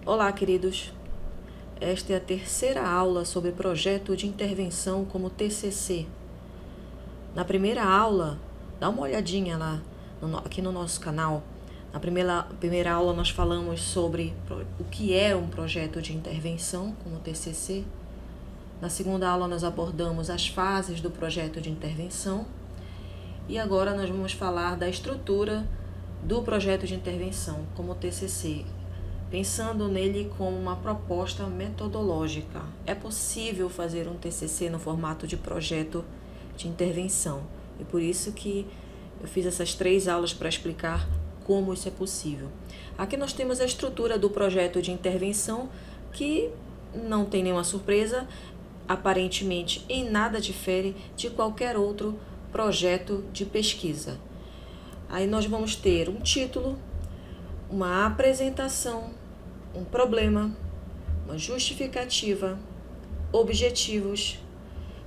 Olá, queridos. Esta é a terceira aula sobre projeto de intervenção como TCC. Na primeira aula, dá uma olhadinha lá aqui no nosso canal. Na primeira aula nós falamos sobre o que é um projeto de intervenção como TCC. Na segunda aula nós abordamos as fases do projeto de intervenção. E agora nós vamos falar da estrutura do projeto de intervenção como TCC, pensando nele como uma proposta metodológica. É possível fazer um TCC no formato de projeto de intervenção. E por isso que eu fiz essas 3 aulas para explicar como isso é possível. Aqui nós temos a estrutura do projeto de intervenção, que não tem nenhuma surpresa, aparentemente em nada difere de qualquer outro projeto de pesquisa. Aí nós vamos ter um título, uma apresentação, um problema, uma justificativa, objetivos,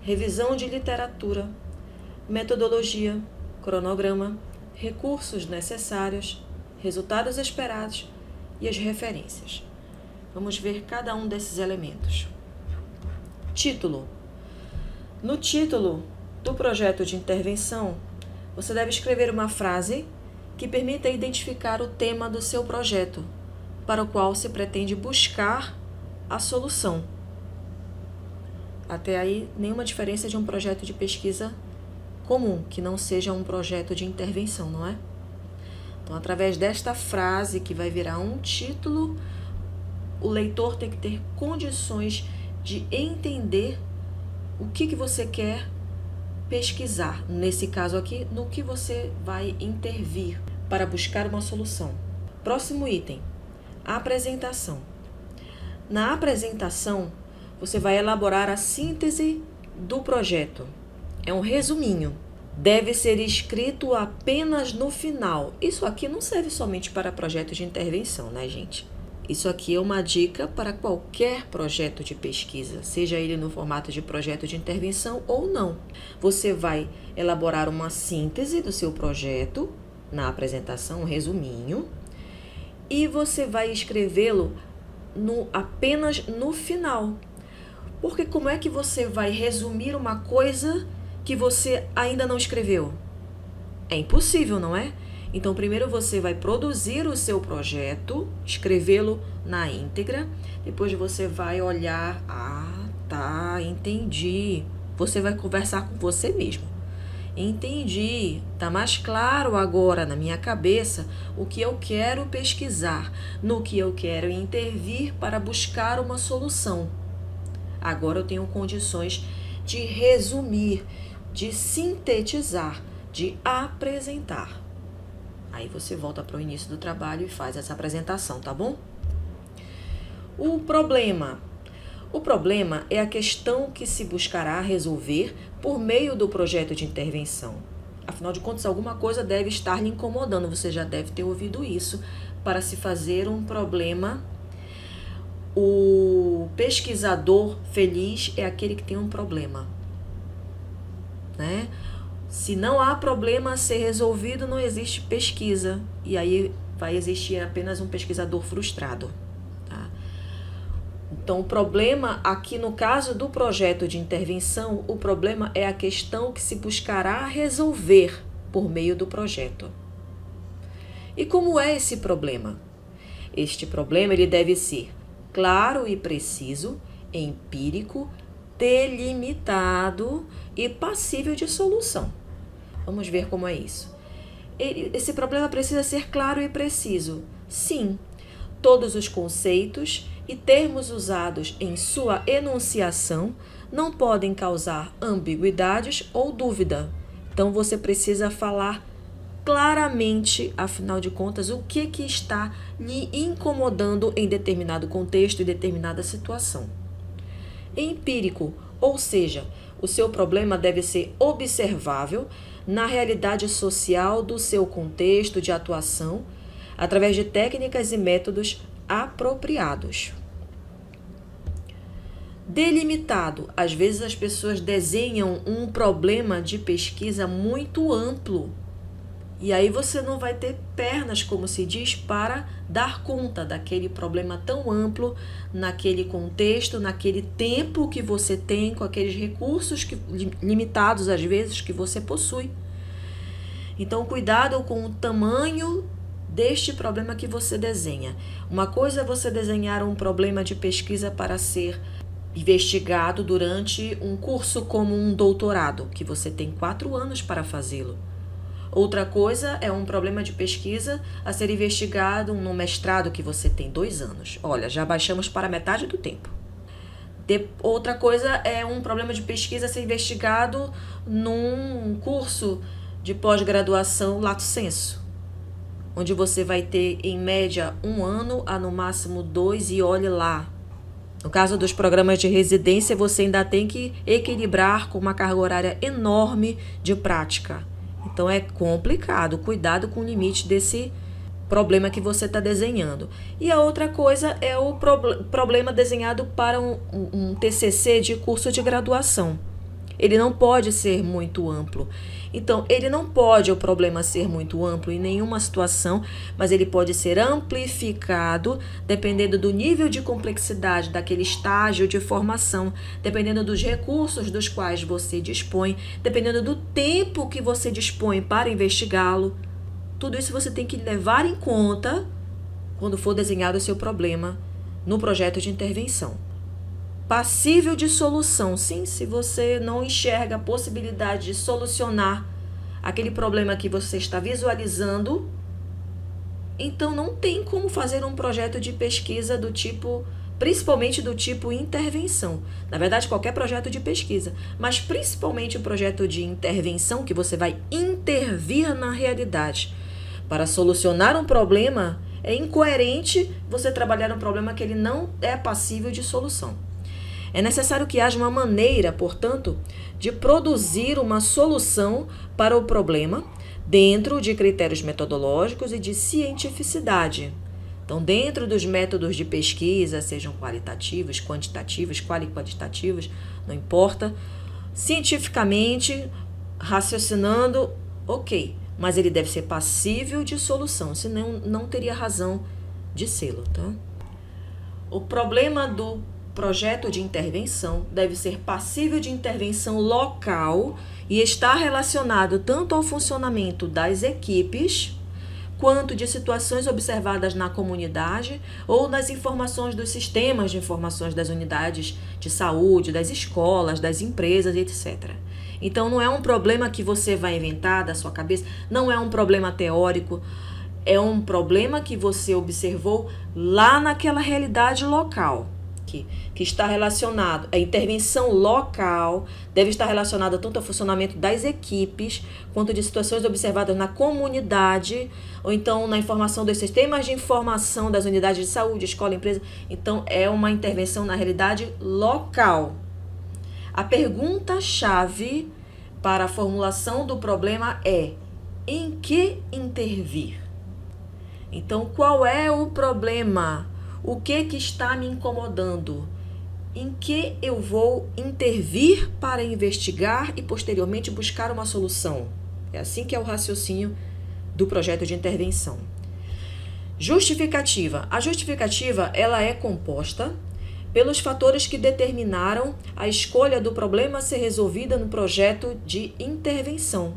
revisão de literatura, metodologia, cronograma, recursos necessários, resultados esperados e as referências. Vamos ver cada um desses elementos. Título. No título do projeto de intervenção, você deve escrever uma frase que permita identificar o tema do seu projeto, para o qual se pretende buscar a solução. Até aí, nenhuma diferença de um projeto de pesquisa comum, que não seja um projeto de intervenção, não é? Então, através desta frase, que vai virar um título, o leitor tem que ter condições de entender o que você quer pesquisar. Nesse caso aqui, no que você vai intervir para buscar uma solução. Próximo item. A apresentação. Na apresentação, você vai elaborar a síntese do projeto. É um resuminho. Deve ser escrito apenas no final. Isso aqui não serve somente para projeto de intervenção, né, gente? Isso aqui é uma dica para qualquer projeto de pesquisa, seja ele no formato de projeto de intervenção ou não. Você vai elaborar uma síntese do seu projeto na apresentação, um resuminho, e você vai escrevê-lo apenas no final. Porque como é que você vai resumir uma coisa que você ainda não escreveu? É impossível, não é? Então, primeiro você vai produzir o seu projeto, escrevê-lo na íntegra, depois você vai olhar, entendi. Você vai conversar com você mesmo. Entendi, tá mais claro agora na minha cabeça o que eu quero pesquisar, no que eu quero intervir para buscar uma solução. Agora eu tenho condições de resumir, de sintetizar, de apresentar. Aí você volta para o início do trabalho e faz essa apresentação, tá bom? O problema. O problema é a questão que se buscará resolver por meio do projeto de intervenção. Afinal de contas, alguma coisa deve estar lhe incomodando. Você já deve ter ouvido isso. Para se fazer um problema, o pesquisador feliz é aquele que tem um problema, né? Se não há problema a ser resolvido, não existe pesquisa. E aí vai existir apenas um pesquisador frustrado. Tá? Então, o problema aqui no caso do projeto de intervenção, o problema é a questão que se buscará resolver por meio do projeto. E como é esse problema? Este problema ele deve ser claro e preciso, empírico, delimitado e passível de solução. Vamos ver como é isso. Esse problema precisa ser claro e preciso. Sim, todos os conceitos e termos usados em sua enunciação não podem causar ambiguidades ou dúvida. Então você precisa falar claramente, afinal de contas, o que está lhe incomodando em determinado contexto e determinada situação. Empírico, ou seja, o seu problema deve ser observável na realidade social do seu contexto de atuação, através de técnicas e métodos apropriados. Delimitado. Às vezes as pessoas desenham um problema de pesquisa muito amplo E aí você não vai ter pernas, como se diz, para dar conta daquele problema tão amplo, naquele contexto, naquele tempo que você tem, com aqueles recursos limitados, às vezes, que você possui. Então, cuidado com o tamanho deste problema que você desenha. Uma coisa é você desenhar um problema de pesquisa para ser investigado durante um curso como um doutorado, que você tem 4 anos para fazê-lo. Outra coisa é um problema de pesquisa a ser investigado no mestrado, que você tem 2 anos. Olha, já baixamos para metade do tempo. Outra coisa é um problema de pesquisa a ser investigado num curso de pós-graduação lato sensu, onde você vai ter, em média, 1 ano a no máximo 2, e olhe lá. No caso dos programas de residência, você ainda tem que equilibrar com uma carga horária enorme de prática. Então é complicado, cuidado com o limite desse problema que você está desenhando. E a outra coisa é o problema desenhado para um TCC de curso de graduação. Ele não pode ser muito amplo. Então, ele não pode, o problema, ser muito amplo em nenhuma situação, mas ele pode ser amplificado dependendo do nível de complexidade daquele estágio de formação, dependendo dos recursos dos quais você dispõe, dependendo do tempo que você dispõe para investigá-lo. Tudo isso você tem que levar em conta quando for desenhado o seu problema no projeto de intervenção. Passível de solução, sim, se você não enxerga a possibilidade de solucionar aquele problema que você está visualizando, então não tem como fazer um projeto de pesquisa do tipo, principalmente do tipo intervenção. Na verdade, qualquer projeto de pesquisa, mas principalmente o projeto de intervenção, que você vai intervir na realidade. Para solucionar um problema, é incoerente você trabalhar um problema que ele não é passível de solução. É necessário que haja uma maneira, portanto, de produzir uma solução para o problema dentro de critérios metodológicos e de cientificidade. Então, dentro dos métodos de pesquisa, sejam qualitativos, quantitativos, quali-quantitativos, não importa, cientificamente, raciocinando, ok, mas ele deve ser passível de solução, senão não teria razão de sê-lo, tá? O problema do projeto de intervenção deve ser passível de intervenção local e estar relacionado tanto ao funcionamento das equipes, quanto de situações observadas na comunidade ou nas informações dos sistemas de informações das unidades de saúde, das escolas, das empresas, etc. Então, não é um problema que você vai inventar da sua cabeça, não é um problema teórico, é um problema que você observou lá naquela realidade local, que está relacionado, a intervenção local deve estar relacionada tanto ao funcionamento das equipes, quanto de situações observadas na comunidade, ou então na informação dos sistemas de informação das unidades de saúde, escola, empresa. Então, é uma intervenção na realidade local. A pergunta-chave para a formulação do problema é: em que intervir? Então, qual é o problema? O que está me incomodando? Em que eu vou intervir para investigar e posteriormente buscar uma solução? É assim que é o raciocínio do projeto de intervenção. Justificativa. A justificativa, ela é composta pelos fatores que determinaram a escolha do problema a ser resolvida no projeto de intervenção.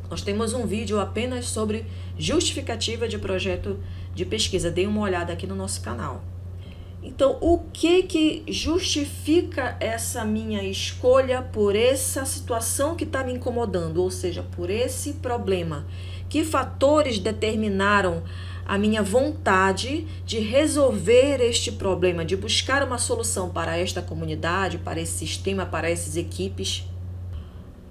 Nós temos um vídeo apenas sobre justificativa de projeto de pesquisa. Dê uma olhada aqui no nosso canal. Então, o que justifica essa minha escolha por essa situação que está me incomodando, ou seja, por esse problema? Que fatores determinaram a minha vontade de resolver este problema, de buscar uma solução para esta comunidade, para esse sistema, para essas equipes?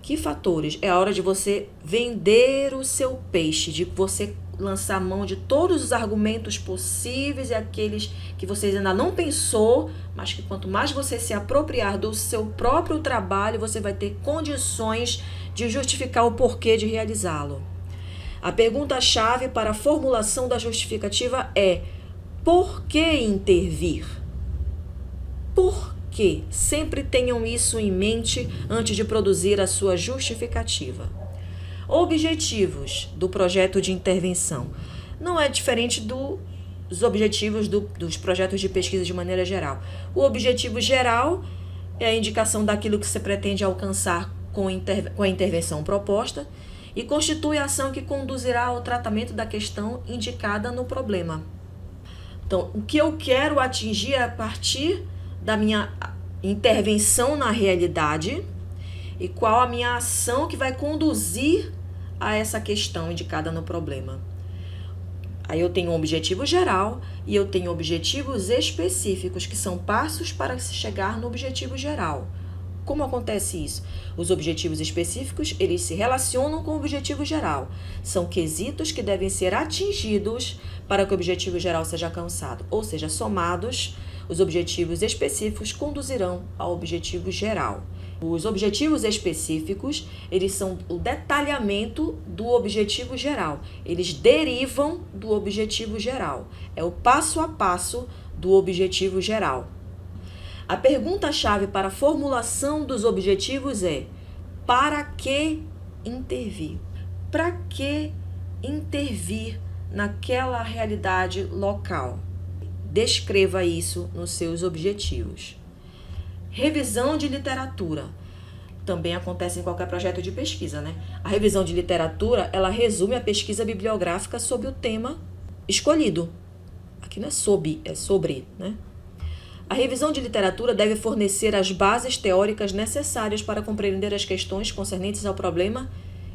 Que fatores? É a hora de você vender o seu peixe, de você lançar mão de todos os argumentos possíveis e aqueles que vocês ainda não pensou, mas que quanto mais você se apropriar do seu próprio trabalho, você vai ter condições de justificar o porquê de realizá-lo. A pergunta-chave para a formulação da justificativa é: por que intervir? Por quê? Sempre tenham isso em mente antes de produzir a sua justificativa. Objetivos do projeto de intervenção. Não é diferente dos objetivos dos projetos de pesquisa de maneira geral. O objetivo geral é a indicação daquilo que você pretende alcançar com a intervenção proposta e constitui a ação que conduzirá ao tratamento da questão indicada no problema. Então, o que eu quero atingir é a partir da minha intervenção na realidade e qual a minha ação que vai conduzir a essa questão indicada no problema. Aí eu tenho um objetivo geral e eu tenho objetivos específicos, que são passos para se chegar no objetivo geral. Como acontece isso? Os objetivos específicos, eles se relacionam com o objetivo geral. São quesitos que devem ser atingidos para que o objetivo geral seja alcançado. Ou seja, somados, os objetivos específicos conduzirão ao objetivo geral. Os objetivos específicos, eles são o detalhamento do objetivo geral. Eles derivam do objetivo geral. É o passo a passo do objetivo geral. A pergunta-chave para a formulação dos objetivos é: para que intervir? Para que intervir naquela realidade local? Descreva isso nos seus objetivos. Revisão de literatura. Também acontece em qualquer projeto de pesquisa, né? A revisão de literatura, ela resume a pesquisa bibliográfica sobre o tema escolhido. Aqui não é sobre, é sobre, né? A revisão de literatura deve fornecer as bases teóricas necessárias para compreender as questões concernentes ao problema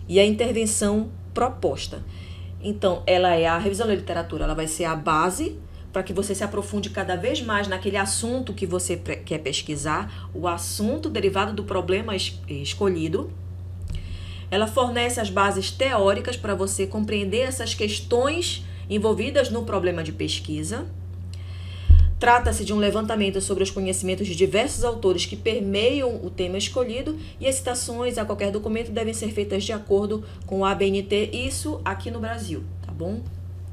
e a intervenção proposta. Então, a revisão da literatura, ela vai ser a base para que você se aprofunde cada vez mais naquele assunto que você quer pesquisar, o assunto derivado do problema escolhido. Ela fornece as bases teóricas para você compreender essas questões envolvidas no problema de pesquisa. Trata-se de um levantamento sobre os conhecimentos de diversos autores que permeiam o tema escolhido, e as citações a qualquer documento devem ser feitas de acordo com a ABNT, isso aqui no Brasil, tá bom?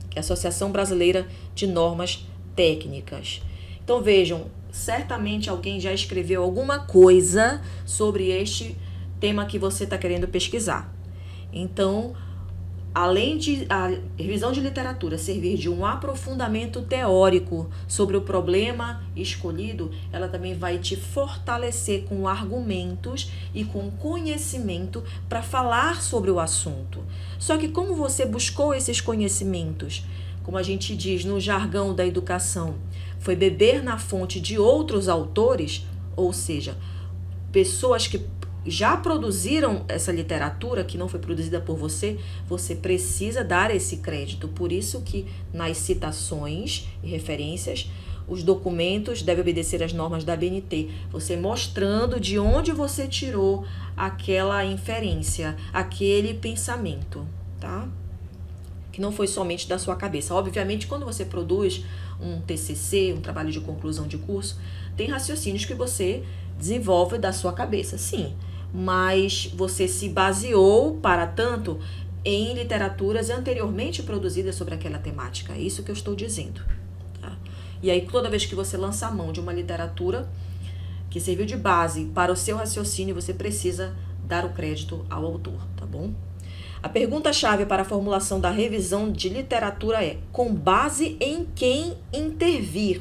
Que é a Associação Brasileira de Normas Técnicas. Então vejam, certamente alguém já escreveu alguma coisa sobre este tema que você está querendo pesquisar. Então, além de a revisão de literatura servir de um aprofundamento teórico sobre o problema escolhido, ela também vai te fortalecer com argumentos e com conhecimento para falar sobre o assunto. Só que como você buscou esses conhecimentos? Como a gente diz no jargão da educação, foi beber na fonte de outros autores, ou seja, pessoas que já produziram essa literatura que não foi produzida por você, você precisa dar esse crédito. Por isso que nas citações e referências, os documentos devem obedecer às normas da ABNT, você mostrando de onde você tirou aquela inferência, aquele pensamento, tá? Que não foi somente da sua cabeça. Obviamente, quando você produz um TCC, um trabalho de conclusão de curso, tem raciocínios que você desenvolve da sua cabeça, sim. Mas você se baseou, para tanto, em literaturas anteriormente produzidas sobre aquela temática. É isso que eu estou dizendo. Tá? E aí, toda vez que você lança a mão de uma literatura que serviu de base para o seu raciocínio, você precisa dar o crédito ao autor, tá bom? A pergunta-chave para a formulação da revisão de literatura é: com base em quem intervir?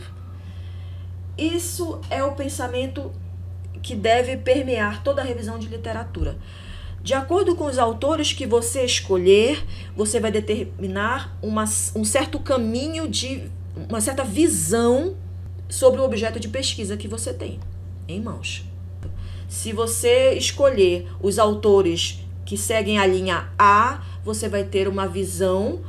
Isso é o pensamento que deve permear toda a revisão de literatura. De acordo com os autores que você escolher, você vai determinar um certo caminho, uma certa visão sobre o objeto de pesquisa que você tem em mãos. Se você escolher os autores que seguem a linha A, você vai ter uma visão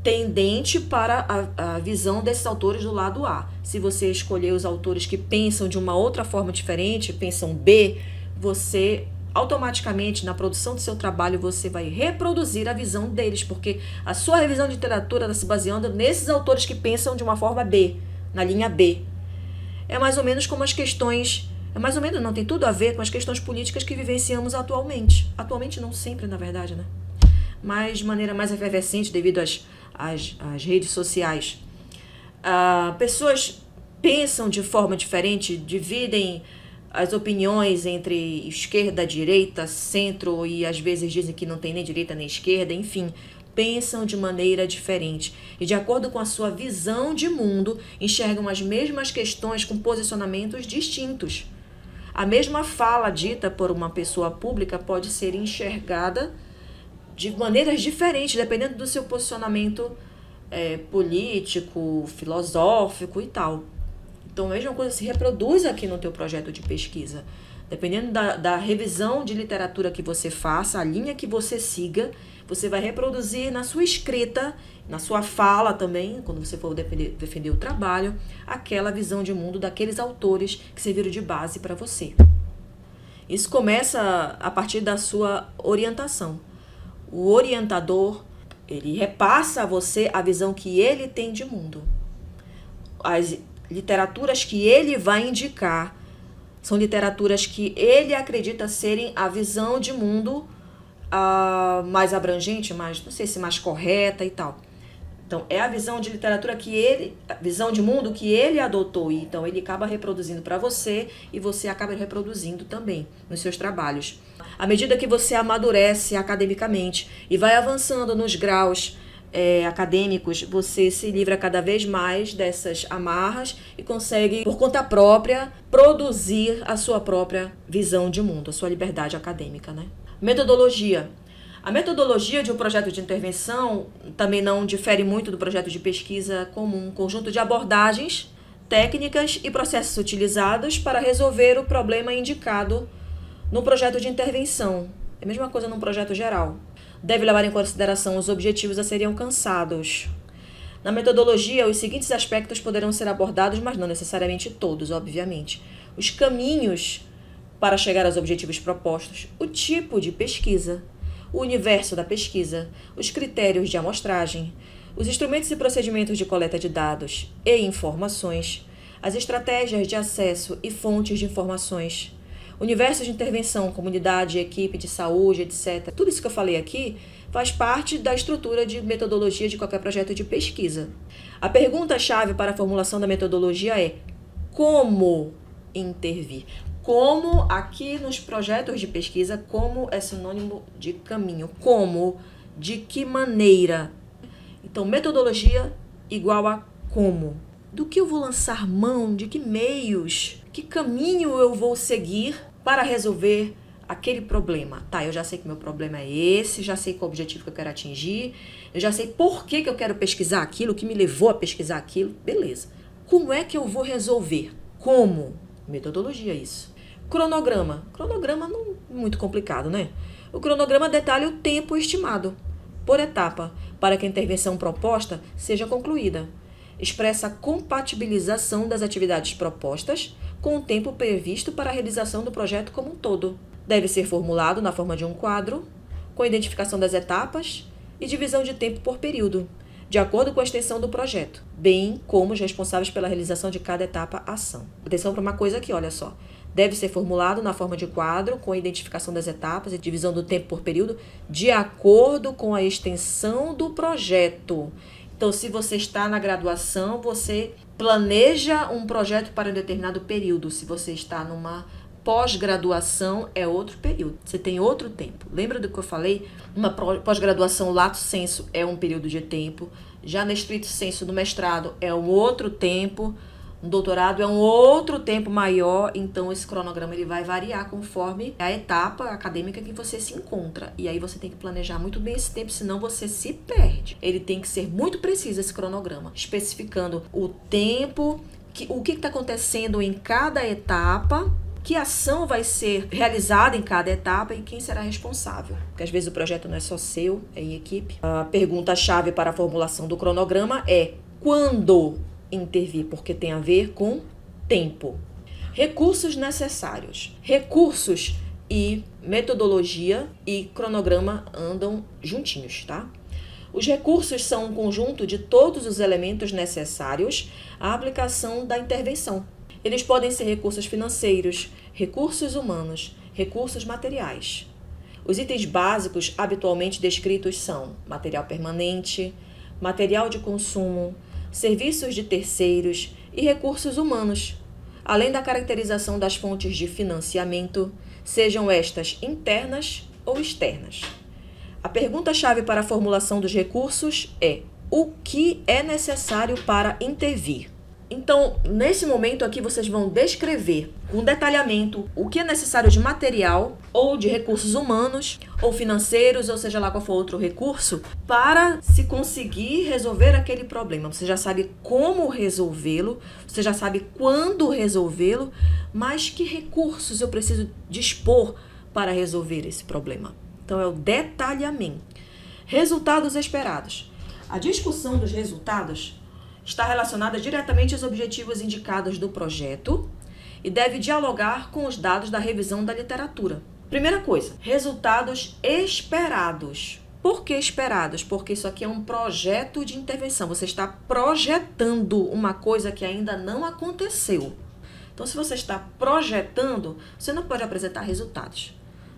tendente para a visão desses autores do lado A. Se você escolher os autores que pensam de uma outra forma diferente, pensam B, você automaticamente, na produção do seu trabalho, você vai reproduzir a visão deles, porque a sua revisão de literatura está se baseando nesses autores que pensam de uma forma B, na linha B. É mais ou menos como as questões... É mais ou menos, não, tem tudo a ver com as questões políticas que vivenciamos atualmente. Atualmente não sempre, na verdade, né? Mas de maneira mais efervescente devido às redes sociais. Pessoas pensam de forma diferente, dividem as opiniões entre esquerda, direita, centro, e às vezes dizem que não tem nem direita nem esquerda, enfim, pensam de maneira diferente e, de acordo com a sua visão de mundo, enxergam as mesmas questões com posicionamentos distintos. A mesma fala dita por uma pessoa pública pode ser enxergada de maneiras diferentes, dependendo do seu posicionamento político, filosófico e tal. Então, a mesma coisa se reproduz aqui no teu projeto de pesquisa. Dependendo da revisão de literatura que você faça, a linha que você siga, você vai reproduzir na sua escrita, na sua fala também, quando você for defender o trabalho, aquela visão de mundo daqueles autores que serviram de base para você. Isso começa a partir da sua orientação. O orientador, ele repassa a você a visão que ele tem de mundo. As literaturas que ele vai indicar são literaturas que ele acredita serem a visão de mundo mais abrangente, mais, não sei se mais correta e tal. Então, é a visão de literatura a visão de mundo que ele adotou. Então, ele acaba reproduzindo para você e você acaba reproduzindo também nos seus trabalhos. À medida que você amadurece academicamente e vai avançando nos graus acadêmicos, você se livra cada vez mais dessas amarras e consegue, por conta própria, produzir a sua própria visão de mundo, a sua liberdade acadêmica, né? Metodologia. A metodologia de um projeto de intervenção também não difere muito do projeto de pesquisa comum, um conjunto de abordagens, técnicas e processos utilizados para resolver o problema indicado no projeto de intervenção. É a mesma coisa num projeto geral. Deve levar em consideração os objetivos a serem alcançados. Na metodologia, os seguintes aspectos poderão ser abordados, mas não necessariamente todos, obviamente. Os caminhos para chegar aos objetivos propostos, o tipo de pesquisa, o universo da pesquisa, os critérios de amostragem, os instrumentos e procedimentos de coleta de dados e informações, as estratégias de acesso e fontes de informações, universo de intervenção, comunidade, equipe de saúde, etc. Tudo isso que eu falei aqui faz parte da estrutura de metodologia de qualquer projeto de pesquisa. A pergunta-chave para a formulação da metodologia é: como intervir? Como, aqui nos projetos de pesquisa, como é sinônimo de caminho. Como, de que maneira? Então, metodologia igual a como. Do que eu vou lançar mão, de que meios, que caminho eu vou seguir para resolver aquele problema. Tá, eu já sei que meu problema é esse, já sei qual o objetivo que eu quero atingir, eu já sei por que eu quero pesquisar aquilo, o que me levou a pesquisar aquilo, beleza. Como é que eu vou resolver? Como? Metodologia, isso. Cronograma. Cronograma não é muito complicado, né? O cronograma detalha o tempo estimado, por etapa, para que a intervenção proposta seja concluída. Expressa a compatibilização das atividades propostas com o tempo previsto para a realização do projeto como um todo. Deve ser formulado na forma de um quadro, com identificação das etapas e divisão de tempo por período, de acordo com a extensão do projeto, bem como os responsáveis pela realização de cada etapa-ação. Atenção para uma coisa aqui, olha só. Deve ser formulado na forma de quadro, com a identificação das etapas e divisão do tempo por período, de acordo com a extensão do projeto. Então, se você está na graduação, você planeja um projeto para um determinado período. Se você está numa pós-graduação, é outro período. Você tem outro tempo. Lembra do que eu falei? Uma pós-graduação lato sensu é um período de tempo. Já no estrito sensu do mestrado é um outro tempo. Um doutorado é um outro tempo maior, então esse cronograma ele vai variar conforme a etapa acadêmica que você se encontra. E aí você tem que planejar muito bem esse tempo, senão você se perde. Ele tem que ser muito preciso, esse cronograma, especificando o tempo, o que está acontecendo em cada etapa, que ação vai ser realizada em cada etapa e quem será responsável. Porque às vezes o projeto não é só seu, é em equipe. A pergunta-chave para a formulação do cronograma é: quando intervir? Porque tem a ver com tempo. Recursos necessários. Recursos e metodologia e cronograma andam juntinhos, tá? Os recursos são um conjunto de todos os elementos necessários à aplicação da intervenção. Eles podem ser recursos financeiros, recursos humanos, recursos materiais. Os itens básicos habitualmente descritos são material permanente, material de consumo, serviços de terceiros e recursos humanos. além da caracterização das fontes de financiamento, sejam estas internas ou externas. A pergunta-chave para a formulação dos recursos é: o que é necessário para intervir? Então, nesse momento aqui, vocês vão descrever com detalhamento o que é necessário de material ou de recursos humanos ou financeiros, ou seja lá qual for outro recurso, para se conseguir resolver aquele problema. Você já sabe como resolvê-lo, você já sabe quando resolvê-lo, mas que recursos eu preciso dispor para resolver esse problema. Então, é o detalhamento. Resultados esperados. A discussão dos resultados está relacionada diretamente aos objetivos indicados do projeto e deve dialogar com os dados da revisão da literatura. Primeira coisa, resultados esperados. Por que esperados? Porque isso aqui é um projeto de intervenção. Você está projetando uma coisa que ainda não aconteceu. Então, se você está projetando, você não pode apresentar resultados.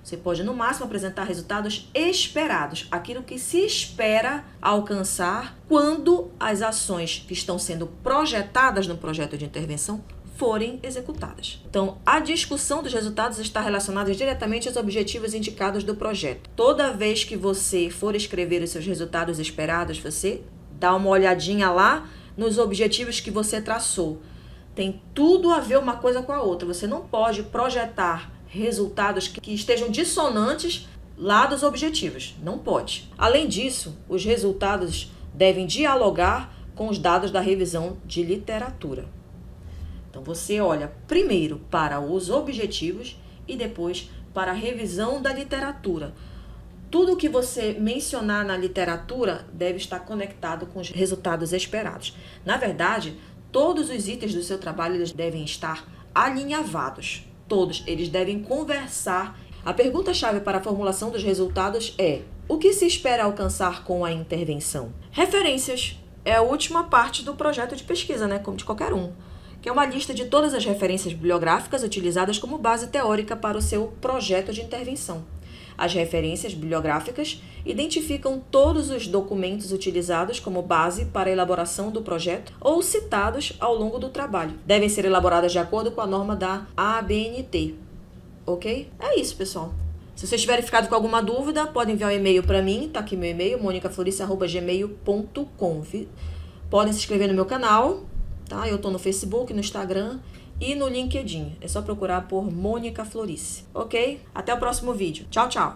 Você pode, no máximo, apresentar resultados esperados, aquilo que se espera alcançar quando as ações que estão sendo projetadas no projeto de intervenção forem executadas. Então, a discussão dos resultados está relacionada diretamente aos objetivos indicados do projeto. Toda vez que você for escrever os seus resultados esperados, você dá uma olhadinha lá nos objetivos que você traçou. Tem tudo a ver uma coisa com a outra. Você não pode projetar resultados que estejam dissonantes lá dos objetivos. Não pode. Além disso, os resultados devem dialogar com os dados da revisão de literatura. Então, você olha primeiro para os objetivos e depois para a revisão da literatura. Tudo que você mencionar na literatura deve estar conectado com os resultados esperados. Na verdade, todos os itens do seu trabalho eles devem estar alinhavados. Todos eles devem conversar. A pergunta-chave para a formulação dos resultados é: o que se espera alcançar com a intervenção? Referências é a última parte do projeto de pesquisa, né? Como de qualquer um, que é uma lista de todas as referências bibliográficas utilizadas como base teórica para o seu projeto de intervenção. As referências bibliográficas identificam todos os documentos utilizados como base para a elaboração do projeto ou citados ao longo do trabalho. Devem ser elaboradas de acordo com a norma da ABNT. Ok? É isso, pessoal. Se vocês tiverem ficado com alguma dúvida, podem enviar um e-mail para mim. Tá aqui meu e-mail, monicaflorice@gmail.com. Podem se inscrever no meu canal, tá? Eu tô no Facebook, no Instagram e no LinkedIn. É só procurar por Mônica Florice, ok? Até o próximo vídeo. Tchau, tchau!